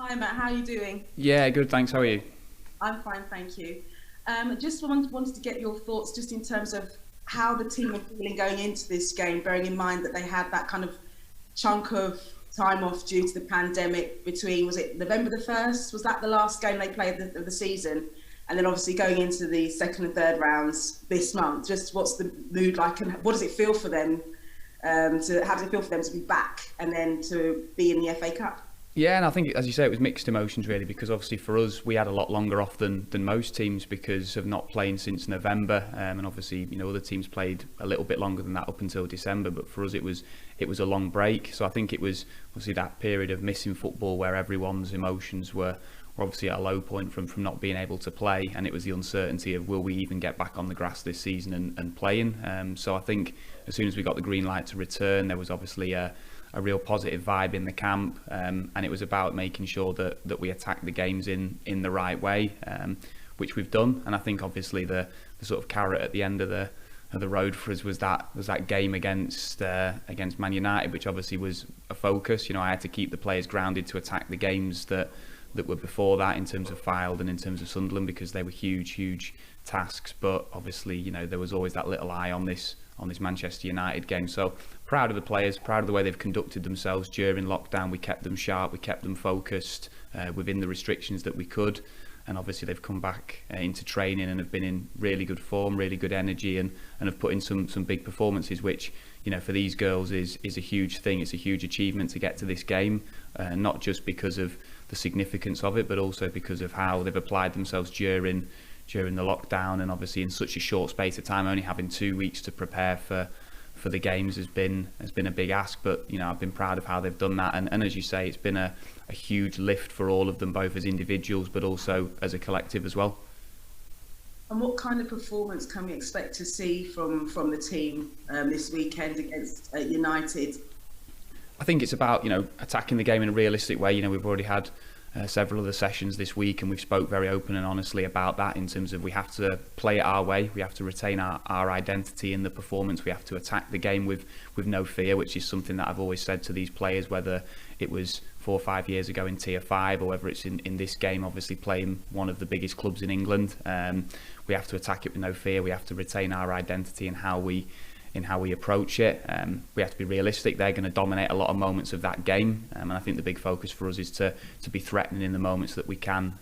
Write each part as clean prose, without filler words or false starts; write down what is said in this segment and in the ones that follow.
Hi Matt, how are you doing? Yeah, good, thanks. How are you? I'm fine, thank you. Just wanted to get your thoughts just in terms of how the team are feeling going into this game, bearing in mind that they had that kind of chunk of time off due to the pandemic between, was it November the 1st? Was that the last game they played of the season? And then obviously going into the second and third rounds this month, just what's the mood like and what does it feel for them how does it feel for them to be back and then to be in the FA Cup? Yeah, and I think, as you say, it was mixed emotions really, because obviously for us, we had a lot longer off than most teams because of not playing since November, and obviously other teams played a little bit longer than that up until December. But for us, it was a long break. So I think it was obviously that period of missing football where everyone's emotions were obviously at a low point from not being able to play, and it was the uncertainty of will we even get back on the grass this season and playing. So I think as soon as we got the green light to return, there was obviously a real positive vibe in the camp, and it was about making sure that we attacked the games in the right way, which we've done. And I think obviously the sort of carrot at the end of the road for us was that game against Man United, which obviously was a focus. I had to keep the players grounded to attack the games that were before that, in terms of Fylde and in terms of Sunderland, because they were huge tasks. But obviously there was always that little eye on this Manchester United game. So proud of the players, proud of the way they've conducted themselves during lockdown. We kept them sharp, we kept them focused within the restrictions that we could, and obviously they've come back into training and have been in really good form, really good energy, and have put in some big performances, which for these girls is a huge thing. It's a huge achievement to get to this game, not just because of the significance of it, but also because of how they've applied themselves during the lockdown. And obviously in such a short space of time, only having 2 weeks to prepare for the games has been a big ask. But I've been proud of how they've done that, and as you say, it's been a huge lift for all of them, both as individuals but also as a collective as well. And what kind of performance can we expect to see from the team this weekend against United? I think it's about attacking the game in a realistic way. We've already had several other sessions this week, and we've spoke very open and honestly about that, in terms of we have to play it our way, we have to retain our identity in the performance, we have to attack the game with no fear, which is something that I've always said to these players, whether it was 4 or 5 years ago in Tier 5 or whether it's in this game, obviously playing one of the biggest clubs in England. We have to attack it with no fear, we have to retain our identity in how we approach it. We have to be realistic. They're going to dominate a lot of moments of that game, and I think the big focus for us is to be threatening in the moments that we can,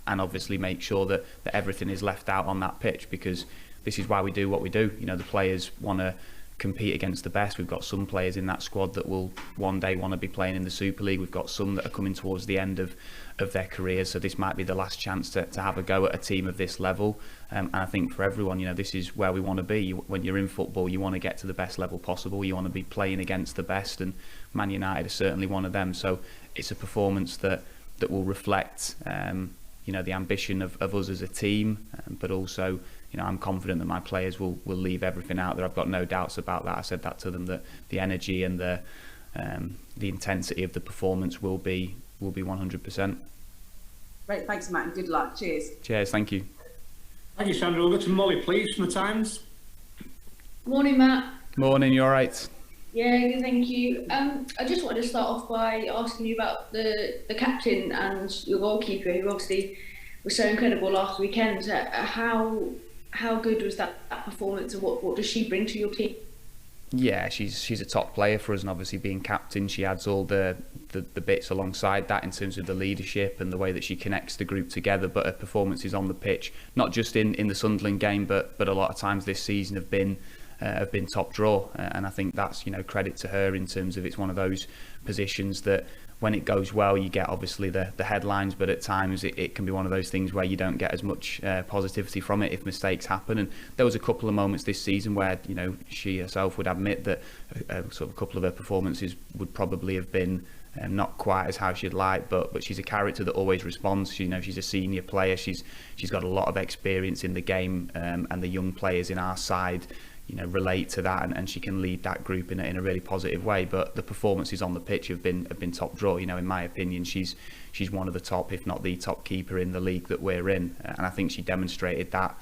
and obviously make sure that everything is left out on that pitch, because this is why we do what we do. The players want to compete against the best. We've got some players in that squad that will one day want to be playing in the Super League. We've got some that are coming towards the end of their careers, so this might be the last chance to have a go at a team of this level. And I think for everyone, this is where we want to be. When you're in football, you want to get to the best level possible. You want to be playing against the best, and Man United is certainly one of them. So it's a performance that will reflect the ambition of us as a team, but also I'm confident that my players will leave everything out there. I've got no doubts about that. I said that to them, that the energy and the intensity of the performance will be 100%. Great, thanks Matt, and good luck. Cheers, thank you. Thank you, Sandra. We'll go to Molly, please, from the Times. Morning, Matt. Morning, you all right? Yeah, good, thank you. I just wanted to start off by asking you about the captain and your goalkeeper, who obviously was so incredible last weekend. How good was that performance, and what does she bring to your team? Yeah, she's a top player for us, and obviously being captain, she adds all the bits alongside that in terms of the leadership and the way that she connects the group together. But her performances on the pitch, not just in the Sunderland game, but a lot of times this season have been top draw, and I think that's credit to her, in terms of it's one of those positions that when it goes well you get obviously the headlines, but at times it can be one of those things where you don't get as much positivity from it if mistakes happen. And there was a couple of moments this season where she herself would admit that sort of a couple of her performances would probably have been not quite as how she'd like, but she's a character that always responds. She's a senior player, she's got a lot of experience in the game, and the young players in our side relate to that, and she can lead that group in a really positive way. But the performances on the pitch have been top draw. In my opinion, she's one of the top, if not the top keeper in the league that we're in, and I think she demonstrated that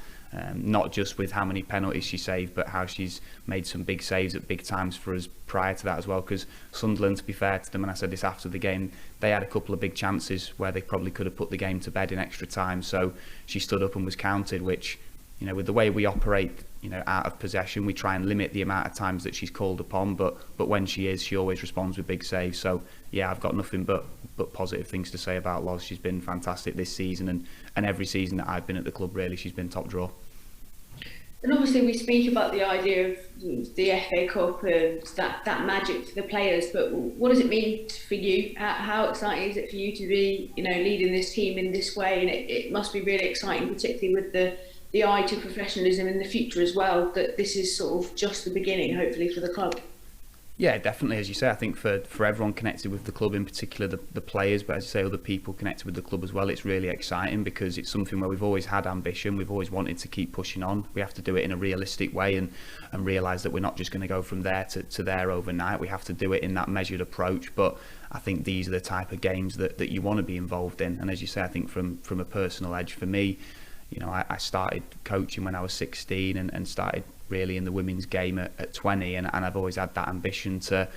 not just with how many penalties she saved, but how she's made some big saves at big times for us prior to that as well. Because Sunderland, to be fair to them, and I said this after the game, they had a couple of big chances where they probably could have put the game to bed in extra time. So she stood up and was counted, which, you know, with the way we operate, you know, out of possession, we try and limit the amount of times that she's called upon, but when she is, she always responds with big saves. So yeah, I've got nothing but positive things to say about Loz. She's been fantastic this season, and every season that I've been at the club, really, she's been top draw. And obviously we speak about the idea of the FA Cup and that magic for the players, but what does it mean for you? How exciting is it for you to be, you know, leading this team in this way? And it must be really exciting, particularly with the eye to professionalism in the future as well, that this is sort of just the beginning, hopefully, for the club. Yeah, definitely. As you say, I think for everyone connected with the club, in particular the players, but as you say, other people connected with the club as well, it's really exciting because it's something where we've always had ambition, we've always wanted to keep pushing on. We have to do it in a realistic way and realise that we're not just going to go from there to there overnight. We have to do it in that measured approach, but I think these are the type of games that you want to be involved in. And as you say, I think from a personal edge for me, you know, I started coaching when I was 16 and started really in the women's game at 20, and I've always had that ambition to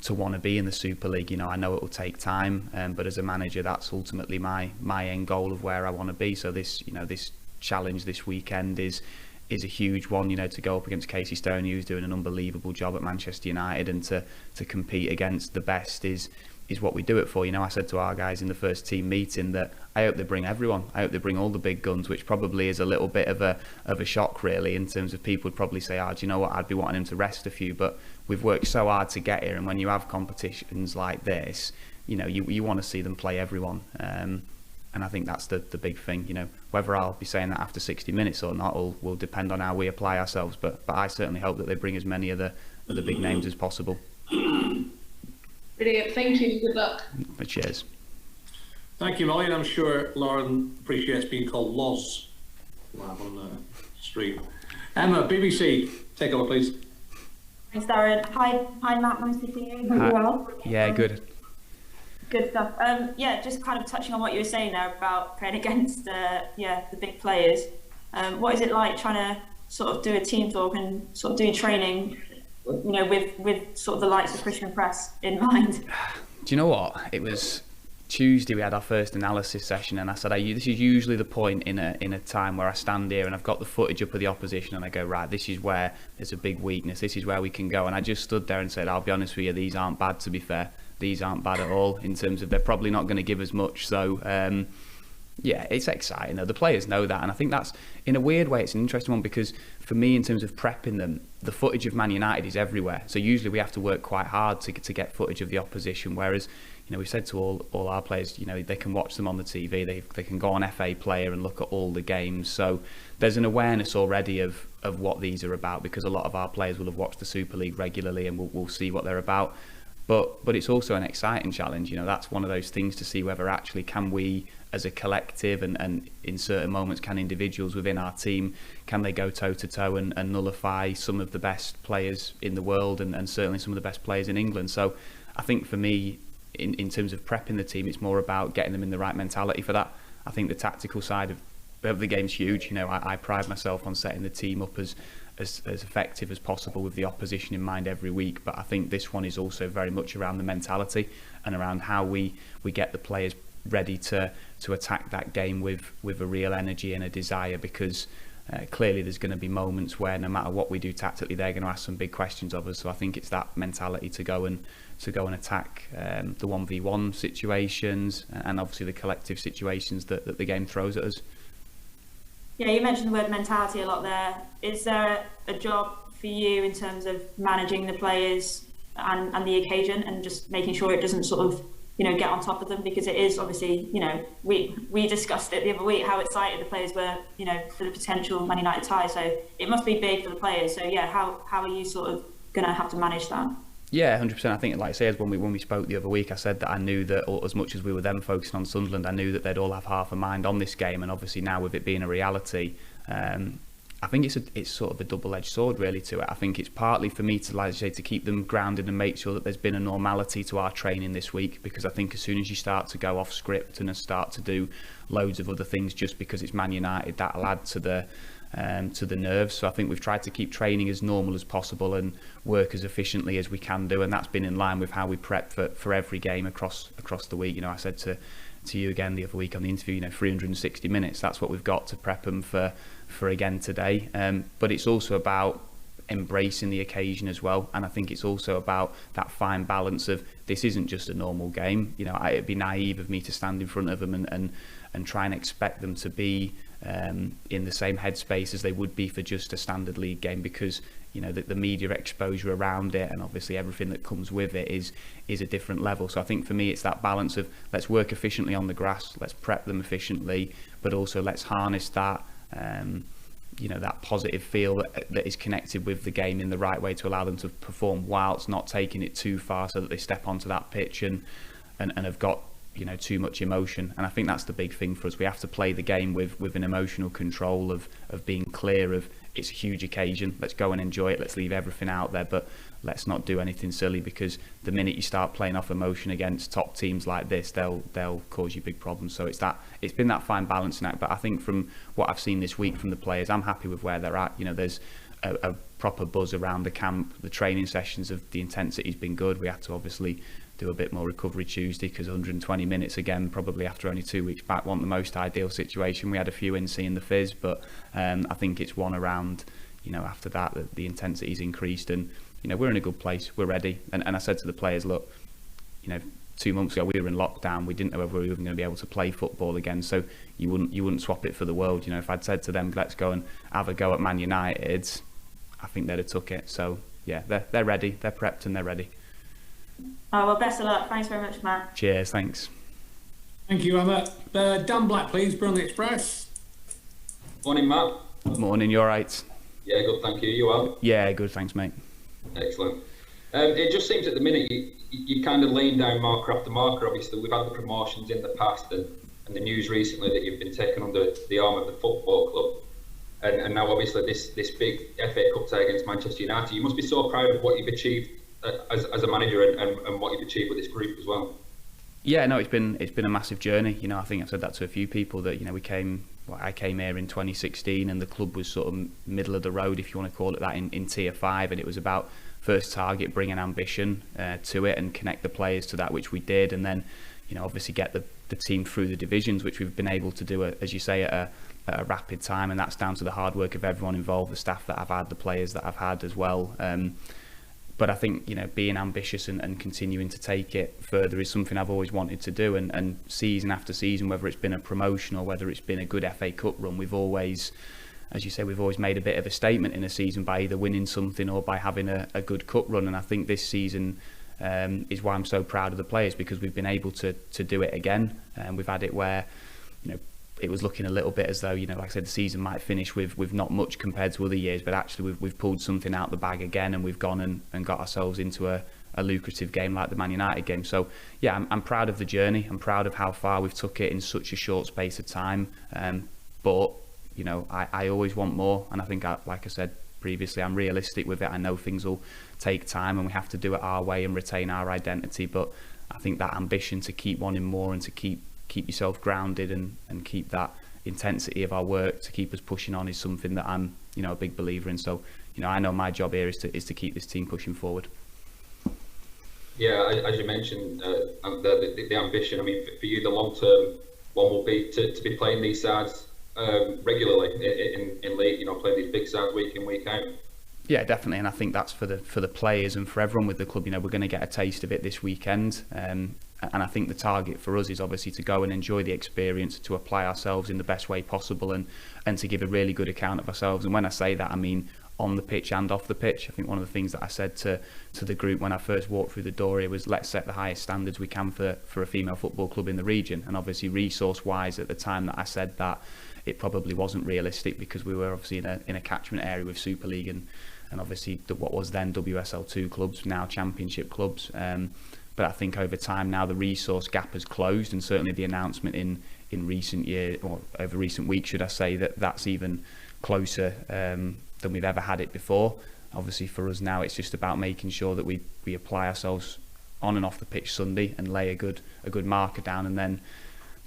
want to be in the Super League. You know, I know it will take time, but as a manager, that's ultimately my end goal of where I want to be. So this, you know, this challenge this weekend is a huge one. You know, to go up against Casey Stoney, who's doing an unbelievable job at Manchester United, and to compete against the best is what we do it for. You know, I said to our guys in the first team meeting that I hope they bring everyone. I hope they bring all the big guns, which probably is a little bit of a shock, really, in terms of people would probably say, do you know what, I'd be wanting him to rest a few. But we've worked so hard to get here, and when you have competitions like this, you know, you want to see them play everyone. And I think that's the big thing. You know, whether I'll be saying that after 60 minutes or not will depend on how we apply ourselves. But I certainly hope that they bring as many of the big names as possible. Brilliant, thank you, good luck. Cheers. Thank you, Molly, and I'm sure Lauren appreciates being called Loz live on the stream. Emma, BBC, take over, please. Thanks, Darren. Hi, Matt. Nice to see you. Hope you're well. Yeah, good. Good stuff. Yeah, just kind of touching on what you were saying there about playing against the big players. What is it like trying to sort of do a team talk and sort of do training, you know, with sort of the likes of Christian Press in mind? Do you know what? It was Tuesday, we had our first analysis session, and I said, this is usually the point in a time where I stand here and I've got the footage up of the opposition and I go, right, this is where there's a big weakness, this is where we can go. And I just stood there and said, I'll be honest with you, these aren't bad, to be fair. These aren't bad at all, in terms of they're probably not going to give us much. So yeah, it's exciting. The players know that, and I think that's, in a weird way, it's an interesting one, because for me, in terms of prepping them, the footage of Man United is everywhere. So usually we have to work quite hard to get footage of the opposition, whereas, you know, we said to all our players, you know, they can watch them on the TV, they can go on FA Player and look at all the games. So there's an awareness already of what these are about, because a lot of our players will have watched the Super League regularly and will see what they're about. But it's also an exciting challenge. You know, that's one of those things to see whether actually can we, as a collective, and in certain moments can individuals within our team, can they go toe to toe and nullify some of the best players in the world, and certainly some of the best players in England. So I think for me, in terms of prepping the team, it's more about getting them in the right mentality for that. I think the tactical side of the game's huge. You know, I pride myself on setting the team up as effective as possible with the opposition in mind every week, but I think this one is also very much around the mentality and around how we get the players ready to attack that game with a real energy and a desire, because clearly there's going to be moments where no matter what we do tactically, they're going to ask some big questions of us. So I think it's that mentality to go and attack the 1v1 situations and obviously the collective situations that the game throws at us. Yeah, you mentioned the word mentality a lot there. Is there a job for you in terms of managing the players and the occasion, and just making sure it doesn't sort of, you know, get on top of them? Because it is obviously, you know, we discussed it the other week, how excited the players were, you know, for the potential Man United tie. So it must be big for the players. So yeah, how are you sort of going to have to manage that? Yeah, 100%. I think, like I said, when we spoke the other week, I said that I knew that as much as we were then focusing on Sunderland, I knew that they'd all have half a mind on this game. And obviously now, with it being a reality, I think it's sort of a double-edged sword really to it. I think it's partly for me to, like I say, to keep them grounded and make sure that there's been a normality to our training this week, because I think as soon as you start to go off script and start to do loads of other things just because it's Man United, that'll add to the to the nerves. So I think we've tried to keep training as normal as possible and work as efficiently as we can do, and that's been in line with how we prep for every game across the week. You know, I said to you again the other week on the interview, you know, 360 minutes, that's what we've got to prep them for again today. But it's also about embracing the occasion as well, and I think it's also about that fine balance of, this isn't just a normal game. You know, it'd be naive of me to stand in front of them and try and expect them to be in the same headspace as they would be for just a standard league game, because you know the media exposure around it and obviously everything that comes with it is a different level. So I think for me it's that balance of, let's work efficiently on the grass, let's prep them efficiently, but also let's harness that you know, that positive feel that is connected with the game in the right way to allow them to perform, whilst not taking it too far so that they step onto that pitch and have got, you know, too much emotion. And I think that's the big thing for us. We have to play the game with an emotional control of being clear of, it's a huge occasion, let's go and enjoy it, let's leave everything out there, but let's not do anything silly, because the minute you start playing off emotion against top teams like this, they'll cause you big problems. So it's been that fine balancing act. But I think from what I've seen this week from the players, I'm happy with where they're at. You know, there's a proper buzz around the camp. The training sessions, of the intensity's been good. We had to obviously do a bit more recovery Tuesday, because 120 minutes again, probably after only 2 weeks back, wasn't the most ideal situation. We had a few in seeing the fizz, but I think it's one around, you know, after that the intensity's increased, and you know, we're in a good place, we're ready. And I said to the players, look, you know, 2 months ago we were in lockdown, we didn't know whether we were even going to be able to play football again, so you wouldn't swap it for the world. You know, if I'd said to them, let's go and have a go at Man United, I think they'd have took it. So yeah, they're ready, they're prepped and they're ready. Oh, well, best of luck. Thanks very much, Matt. Cheers, thanks. Thank you, Emma. Dan Black, please, Burnley Express. Morning, Matt. Morning, you all right? Yeah, good, thank you. You well? Yeah, good, thanks, mate. Excellent. It just seems at the minute you kind of laying down marker after marker. Obviously, we've had the promotions in the past and the news recently that you've been taken under the arm of the football club. And now, obviously, this big FA Cup tie against Manchester United. You must be so proud of what you've achieved as a manager and what you've achieved with this group as well. Yeah, no, it's been a massive journey. You know, I think I've said that to a few people, that, you know, I came here in 2016 and the club was sort of middle of the road, if you want to call it that, in tier 5, and it was about first target, bringing ambition to it and connect the players to that, which we did, and then, you know, obviously get the team through the divisions, which we've been able to do, as you say, at a rapid time, and that's down to the hard work of everyone involved, the staff that I've had, the players that I've had as well. But I think, you know, being ambitious and continuing to take it further is something I've always wanted to do. And season after season, whether it's been a promotion or whether it's been a good FA Cup run, we've always, as you say, we've always made a bit of a statement in a season by either winning something or by having a good cup run. And I think this season is why I'm so proud of the players, because we've been able to do it again. And we've had it where, you know, it was looking a little bit as though, you know, like I said, the season might finish with not much compared to other years, but actually we've pulled something out the bag again, and we've gone and got ourselves into a lucrative game like the Man United game. So yeah, I'm proud of the journey. I'm proud of how far we've took it in such a short space of time. But you know, I always want more, and I think, like I said previously, I'm realistic with it. I know things will take time and we have to do it our way and retain our identity, but I think that ambition to keep wanting more and to keep yourself grounded and keep that intensity of our work to keep us pushing on is something that I'm, you know, a big believer in. So, you know, I know my job here is to keep this team pushing forward. Yeah, as you mentioned, the ambition, I mean, for you, the long-term one will be to be playing these sides regularly in league, you know, playing these big sides week in, week out. Yeah, definitely, and I think that's for the players and for everyone with the club. You know, we're going to get a taste of it this weekend, and I think the target for us is obviously to go and enjoy the experience, to apply ourselves in the best way possible, and to give a really good account of ourselves. And when I say that, I mean on the pitch and off the pitch. I think one of the things that I said to the group when I first walked through the door here was, let's set the highest standards we can for a female football club in the region. And obviously resource-wise, at the time that I said that, it probably wasn't realistic, because we were obviously in a catchment area with Super League and obviously what was then WSL2 clubs, now Championship clubs. But I think over time now the resource gap has closed, and certainly the announcement in recent years, or over recent weeks should I say, that's even closer than we've ever had it before. Obviously for us now it's just about making sure that we apply ourselves on and off the pitch Sunday and lay a good marker down, and then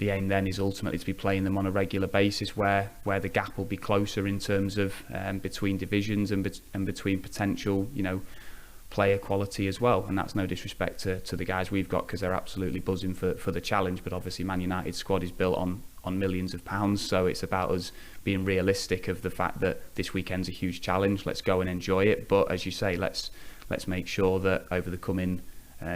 the aim then is ultimately to be playing them on a regular basis, where the gap will be closer in terms of between divisions and between potential, you know, player quality as well. And that's no disrespect to the guys we've got, because they're absolutely buzzing for the challenge. But obviously Man United's squad is built on millions of pounds, so it's about us being realistic of the fact that this weekend's a huge challenge. Let's go and enjoy it, but as you say, let's make sure that over the coming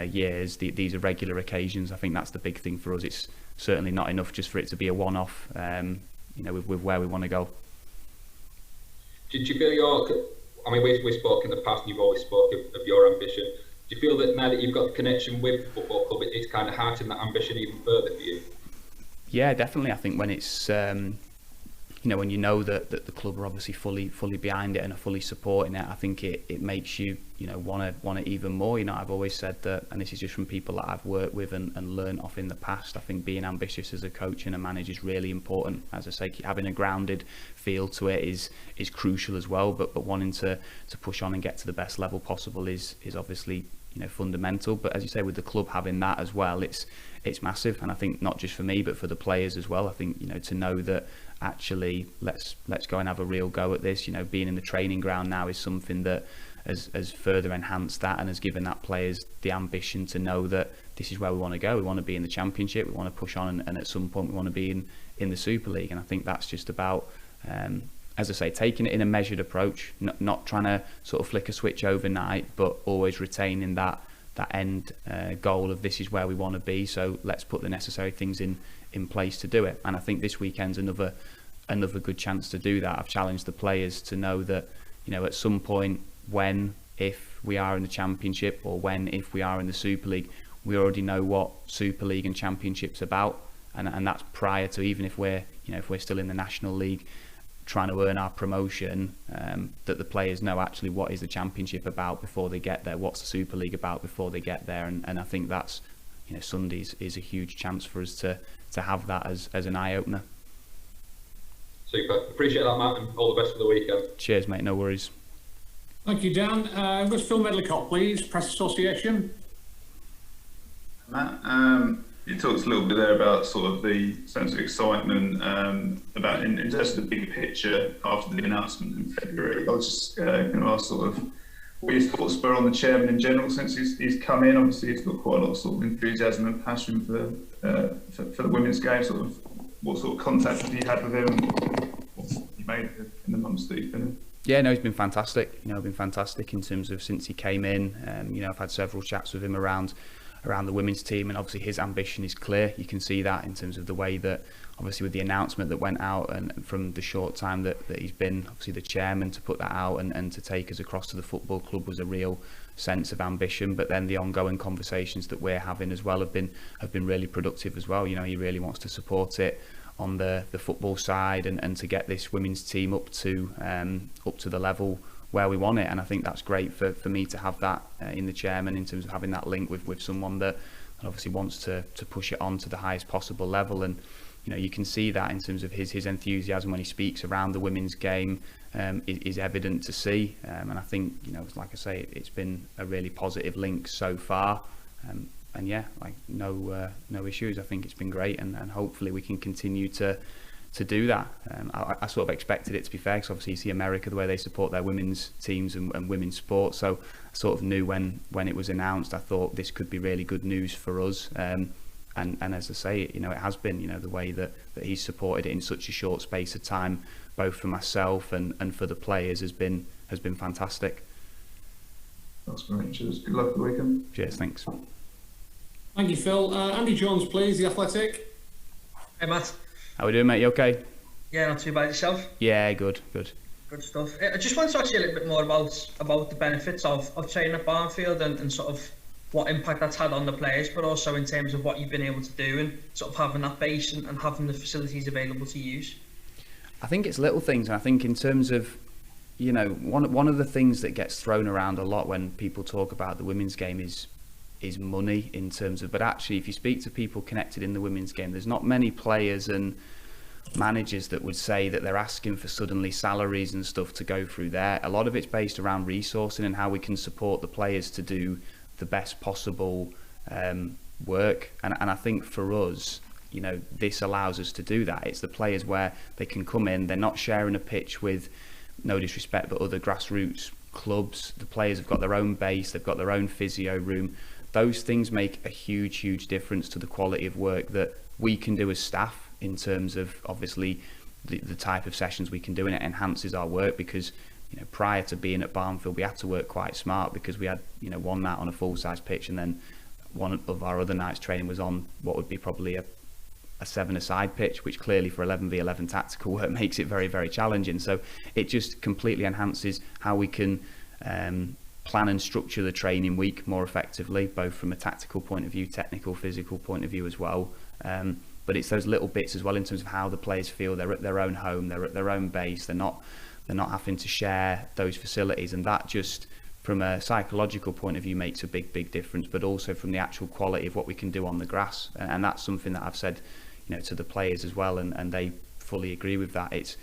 years, these are regular occasions. I think that's the big thing for us. It's certainly not enough just for it to be a one-off, you know, with where we want to go. Did you feel I mean, we spoke in the past, and you've always spoke of your ambition. Do you feel that now that you've got the connection with the football club, it's kind of heartening that ambition even further for you? Yeah, definitely. I think when it's you know, when you know that the club are obviously fully behind it and are fully supporting it, I think it makes you, you know, want it even more. You know, I've always said that, and this is just from people that I've worked with and learned off in the past, I think being ambitious as a coach and a manager is really important. As I say, having a grounded feel to it is crucial as well, but wanting to push on and get to the best level possible is obviously, you know, fundamental. But as you say, with the club having that as well, it's massive. And I think not just for me, but for the players as well. I think, you know, to know that actually let's go and have a real go at this. You know, being in the training ground now is something that has further enhanced that and has given that players the ambition to know that this is where we want to go. We want to be in the Championship, we want to push on, and at some point we want to be in the Super League. And I think that's just about as I say, taking it in a measured approach, not trying to sort of flick a switch overnight, but always retaining that end goal of this is where we want to be, so let's put the necessary things in place to do it. And I think this weekend's another good chance to do that. I've challenged the players to know that, you know, at some point, if we are in the Championship, or if we are in the Super League, we already know what Super League and Championship's about, and that's prior to, even if we're still in the National League trying to earn our promotion, that the players know actually what is the Championship about before they get there, what's the Super League about before they get there. And I think that's, you know, Sundays is a huge chance for us to have that as an eye-opener. Super, appreciate that, Matt, and all the best for the weekend. Cheers, mate, no worries. Thank you, Dan. I've got Phil Medlicott, please, Press Association. Matt, you talked a little bit there about sort of the sense of excitement about in terms of the bigger picture after the announcement in February. I was just going to ask sort of what your thoughts were on the chairman in general since he's come in. Obviously, he's got quite a lot of sort of enthusiasm and passion for the women's game. Sort of what sort of contact have you had with him? What you made in the months that he's been in? Yeah, no, he's been fantastic. You know, been fantastic in terms of since he came in. You know, I've had several chats with him around the women's team, and obviously his ambition is clear. You can see that in terms of the way that, obviously with the announcement that went out, and from the short time that he's been obviously the chairman, to put that out and to take us across to the football club was a real sense of ambition. But then the ongoing conversations that we're having as well have been really productive as well. You know, he really wants to support it on the football side, and to get this women's team up to the level where we want it. And I think that's great for me to have that in the chairman, in terms of having that link with someone that obviously wants to push it on to the highest possible level. And you know, you can see that in terms of his enthusiasm when he speaks around the women's game is evident to see. And I think, you know, like I say, it's been a really positive link so far. And yeah, like no issues. I think it's been great, and hopefully we can continue to do that. I sort of expected it, to be fair, because obviously you see America, the way they support their women's teams and women's sports. So I sort of knew when it was announced, I thought this could be really good news for us. And as I say, you know, it has been, you know, the way that he's supported it in such a short space of time, both for myself and for the players, has been fantastic. That's great. Cheers. Good luck for the weekend. Cheers. Thanks. Thank you, Phil. Andy Jones, please, The Athletic. Hey, Matt. How we doing, mate? You okay? Yeah, not too bad. Yourself? Yeah, good. Good stuff. I just want to ask you a little bit more about the benefits of training at Barnfield and sort of what impact that's had on the players, but also in terms of what you've been able to do and sort of having that base and having the facilities available to use. I think it's little things, and I think in terms of, you know, one of the things that gets thrown around a lot when people talk about the women's game is money, in terms of, but actually if you speak to people connected in the women's game, there's not many players and managers that would say that they're asking for suddenly salaries and stuff to go through there. A lot of it's based around resourcing and how we can support the players to do the best possible work. And I think for us, you know, this allows us to do that. It's the players where they can come in, they're not sharing a pitch with, no disrespect, but other grassroots clubs. The players have got their own base, they've got their own physio room. Those things make a huge difference to the quality of work that we can do as staff, in terms of obviously the type of sessions we can do, and it enhances our work. Because, you know, prior to being at Barnfield, we had to work quite smart, because we had, you know, one night on a full-size pitch, and then one of our other nights training was on what would be probably a 7-a-side pitch, which clearly for 11v11 tactical work makes it very challenging. So it just completely enhances how we can plan and structure the training week more effectively, both from a tactical point of view, technical, physical point of view as well. But it's those little bits as well, in terms of how the players feel. They're at their own home, they're at their own base, they're not having to share those facilities, and that just, from a psychological point of view, makes a big difference, but also from the actual quality of what we can do on the grass. And that's something that I've said, you know, to the players as well, and they fully agree with that. It's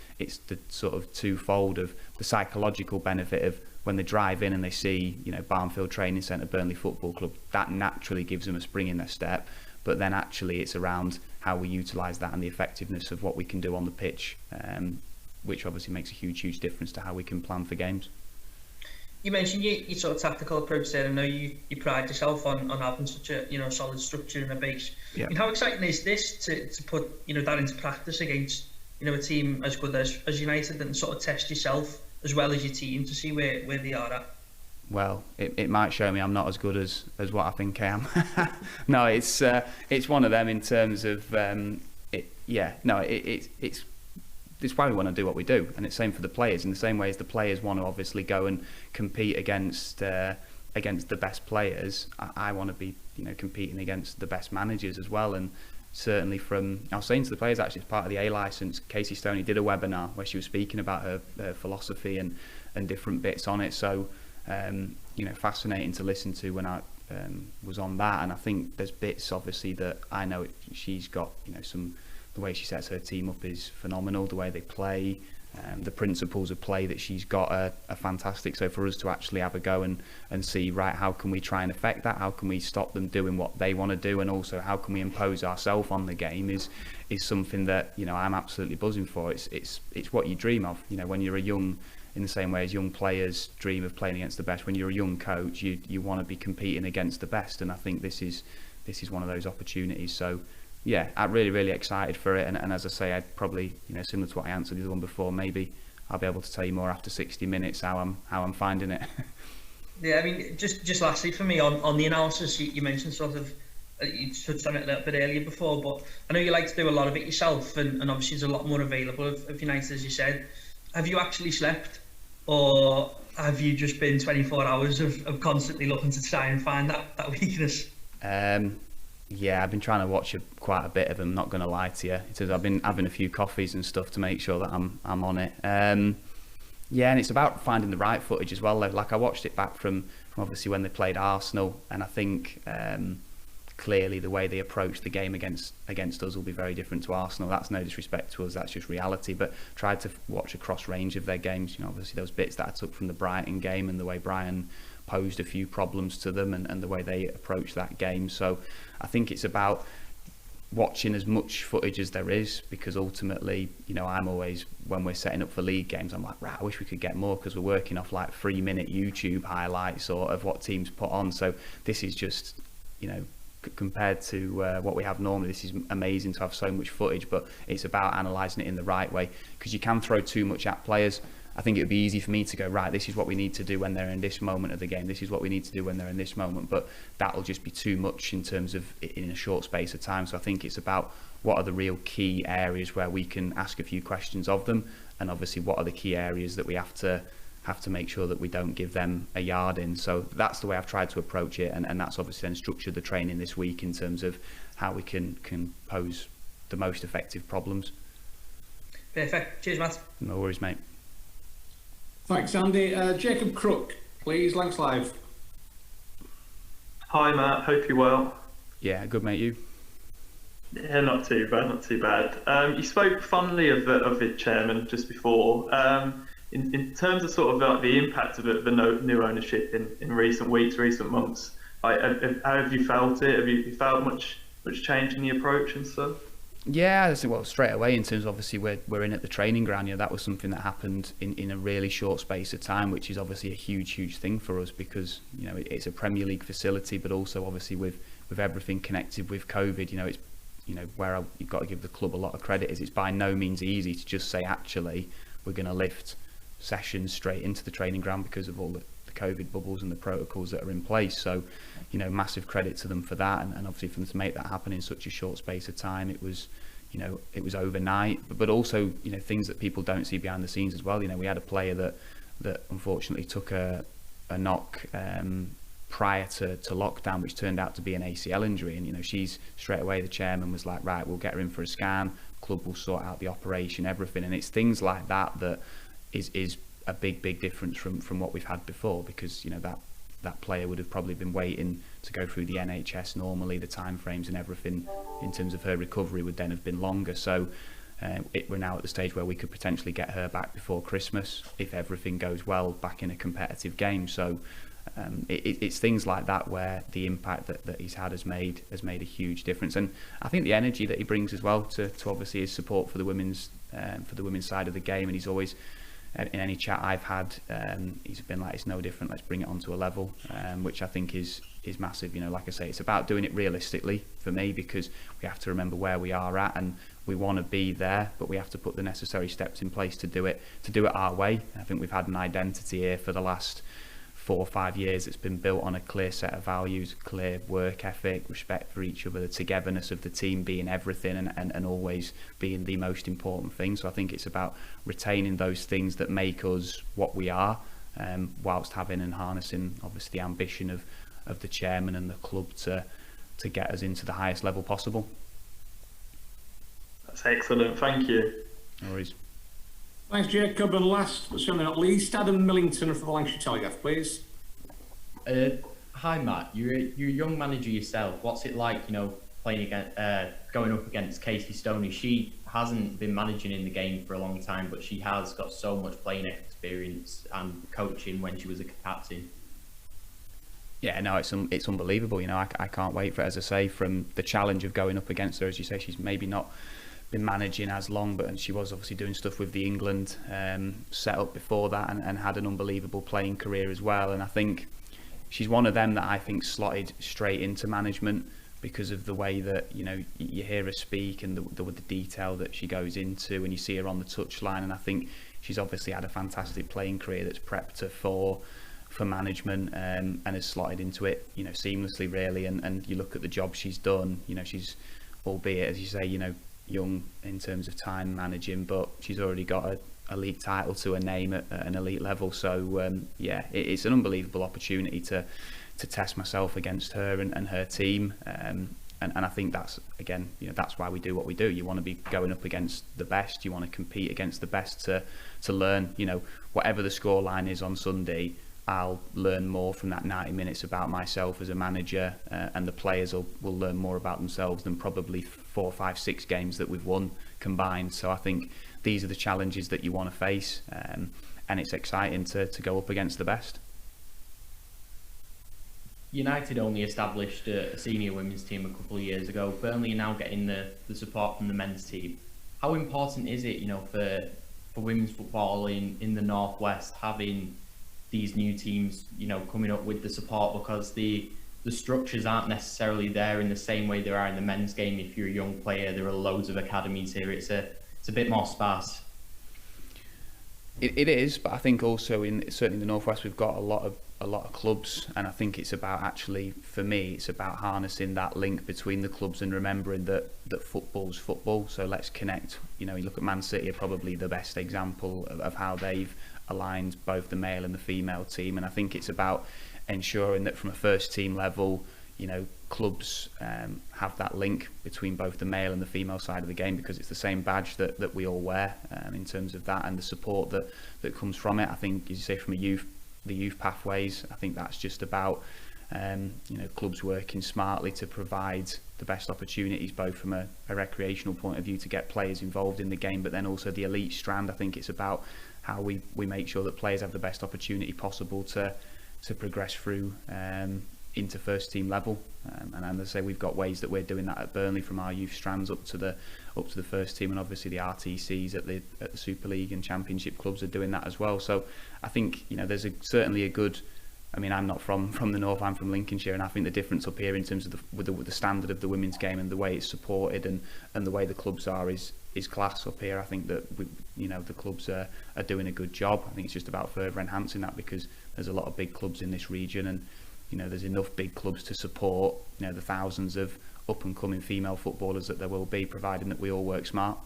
the sort of twofold of the psychological benefit of when they drive in and they see, you know, Barnfield Training Centre, Burnley Football Club, that naturally gives them a spring in their step. But then actually it's around how we utilise that and the effectiveness of what we can do on the pitch, which obviously makes a huge difference to how we can plan for games. You mentioned your sort of tactical approach there. I know you pride yourself on having such a, you know, solid structure and a base. Yeah. I mean, how exciting is this to put, you know, that into practice against, you know, a team as good as United, and sort of test yourself as well as your team to see where they are at? Well, it might show me I'm not as good as what I think I am. No, it's one of them in terms of it's why we want to do what we do, and it's same for the players. In the same way as the players want to obviously go and compete against the best players, I want to be, you know, competing against the best managers as well. And certainly I was saying to the players, actually, as part of the A licence, Casey Stoney did a webinar where she was speaking about her philosophy and different bits on it. So you know, fascinating to listen to when I was on that. And I think there's bits obviously that I know she's got, you know, the way she sets her team up is phenomenal, the way they play, the principles of play that she's got are fantastic. So for us to actually have a go and see, right, how can we try and affect that, how can we stop them doing what they want to do, and also how can we impose ourselves on the game is something that, you know, I'm absolutely buzzing for. It's what you dream of, you know, when you're a young, in the same way as young players dream of playing against the best. When you're a young coach, you want to be competing against the best, and I think this is one of those opportunities. So yeah, I'm really excited for it, and as I say, I'd probably, you know, similar to what I answered the other one before, maybe I'll be able to tell you more after 60 minutes how I'm finding it. Yeah, I mean, just lastly for me on the analysis, you mentioned sort of, you touched on it a little bit earlier before, but I know you like to do a lot of it yourself, and obviously there's a lot more available of United, as you said. Have you actually slept, or have you just been 24 hours of constantly looking to try and find that weakness? Yeah, I've been trying to watch quite a bit of them, not going to lie to you. I've been having a few coffees and stuff to make sure that I'm on it. Yeah, and it's about finding the right footage as well. Like I watched it back from obviously when they played Arsenal, and I think clearly the way they approach the game against us will be very different to Arsenal. That's no disrespect to us, that's just reality. But tried to watch a cross range of their games. You know, obviously those bits that I took from the Brighton game and the way Brighton posed a few problems to them, and the way they approach that game. So I think it's about watching as much footage as there is, because ultimately, you know, I'm always, when we're setting up for league games, I'm like, right, I wish we could get more, because we're working off like 3-minute YouTube highlights or of what teams put on. So this is just, you know, compared to what we have normally, this is amazing to have so much footage, but it's about analysing it in the right way, because you can throw too much at players. I think it would be easy for me to go, right, this is what we need to do when they're in this moment of the game, this is what we need to do when they're in this moment, but that'll just be too much in terms of in a short space of time. So I think it's about what are the real key areas where we can ask a few questions of them, and obviously what are the key areas that we have to make sure that we don't give them a yard in. So that's the way I've tried to approach it, and that's obviously then structured the training this week in terms of how we can pose the most effective problems. Perfect. Cheers, Matt. No worries, mate. Thanks, Andy. Jacob Crook, please, Lancs Live. Hi, Matt. Hope you're well. Yeah, good, mate. You? Yeah, not too bad, not too bad. You spoke fondly of the chairman just before. In terms of sort of like the impact of the new ownership in recent weeks, recent months, like, how have you felt it? Have you felt much change in the approach and stuff? Yeah, well, straight away in terms of obviously we're in at the training ground. That was something that happened in a really short space of time, which is obviously a huge thing for us because it's a Premier League facility, but also obviously with everything connected with COVID, it's where you've got to give the club a lot of credit is it's by no means easy to just say actually we're going to lift sessions straight into the training ground because of all the COVID bubbles and the protocols that are in place. So massive credit to them for that, and obviously for them to make that happen in such a short space of time. It was overnight, but also things that people don't see behind the scenes as well. We had a player that unfortunately took a knock prior to lockdown, which turned out to be an ACL injury, and she's straight away, the chairman was like, right, we'll get her in for a scan, club will sort out the operation, everything. And it's things like that is a big difference from what we've had before, because that player would have probably been waiting to go through the NHS normally. The time frames and everything in terms of her recovery would then have been longer. So we're now at the stage where we could potentially get her back before Christmas if everything goes well, back in a competitive game. So it's things like that where the impact that he's had has made a huge difference. And I think the energy that he brings as well to obviously his support for the women's side of the game, and he's always, in any chat I've had, he's been like, it's no different, let's bring it onto a level, which I think is massive. Like I say, it's about doing it realistically for me, because we have to remember where we are at, and we want to be there, but we have to put the necessary steps in place to do it our way. I think we've had an identity here for the last 4 or 5 years that's been built on a clear set of values, clear work ethic, respect for each other, the togetherness of the team being everything, and always being the most important thing. So I think it's about retaining those things that make us what we are, whilst having and harnessing obviously the ambition of the chairman and the club to get us into the highest level possible. That's excellent, thank you. No worries. Thanks, Jacob. And last but certainly not least, Adam Millington from the Lancashire Telegraph, please. Hi, Matt. You're a young manager yourself. What's it like, playing against, going up against Casey Stoney? She hasn't been managing in the game for a long time, but she has got so much playing experience and coaching when she was a captain. Yeah, no, it's unbelievable. I can't wait for it, as I say, from the challenge of going up against her. As you say, she's maybe not been managing as long, but she was obviously doing stuff with the England set up before that, and had an unbelievable playing career as well. And I think she's one of them that I think slotted straight into management because of the way that you hear her speak and the detail that she goes into, and you see her on the touchline. And I think she's obviously had a fantastic playing career that's prepped her for management, and has slotted into it seamlessly really. And you look at the job she's done, she's, albeit as you say, young in terms of time managing, but she's already got a league title to her name at an elite level. So it's an unbelievable opportunity to test myself against her and her team, and I think that's, again, that's why we do what we do. You want to be going up against the best, you want to compete against the best to learn. Whatever the scoreline is on Sunday, I'll learn more from that 90 minutes about myself as a manager, and the players will learn more about themselves than probably 4, 5, 6 games that we've won combined. So I think these are the challenges that you want to face, and it's exciting to go up against the best. United only established a senior women's team a couple of years ago. Burnley are now getting the support from the men's team. How important is it, for women's football in the Northwest, having these new teams, coming up with the support, because the structures aren't necessarily there in the same way there are in the men's game? If you're a young player, there are loads of academies here. It's a bit more sparse. It is, but I think also certainly in the Northwest we've got a lot of clubs, and I think it's about, actually for me, it's about harnessing that link between the clubs and remembering that football's football. So let's connect. You look at Man City are probably the best example of how they've aligned both the male and the female team, and I think it's about ensuring that from a first team level, clubs have that link between both the male and the female side of the game, because it's the same badge that we all wear, in terms of that and the support that comes from it. I think, as you say, from the youth pathways, I think that's just about clubs working smartly to provide the best opportunities, both from a recreational point of view to get players involved in the game, but then also the elite strand. I think it's about how we make sure that players have the best opportunity possible to progress through into first team level, and as I say, we've got ways that we're doing that at Burnley, from our youth strands up to the first team, and obviously the RTCs at the Super League and Championship clubs are doing that as well. So I think, you know, there's certainly a good. I mean, I'm not from the north, I'm from Lincolnshire, and I think the difference up here in terms of with the standard of the women's game and the way it's supported and the way the clubs are is class up here. I think that the clubs are doing a good job. I think it's just about further enhancing that, because there's a lot of big clubs in this region, and you know, there's enough big clubs to support, you know, the thousands of up and coming female footballers that there will be, providing that we all work smart.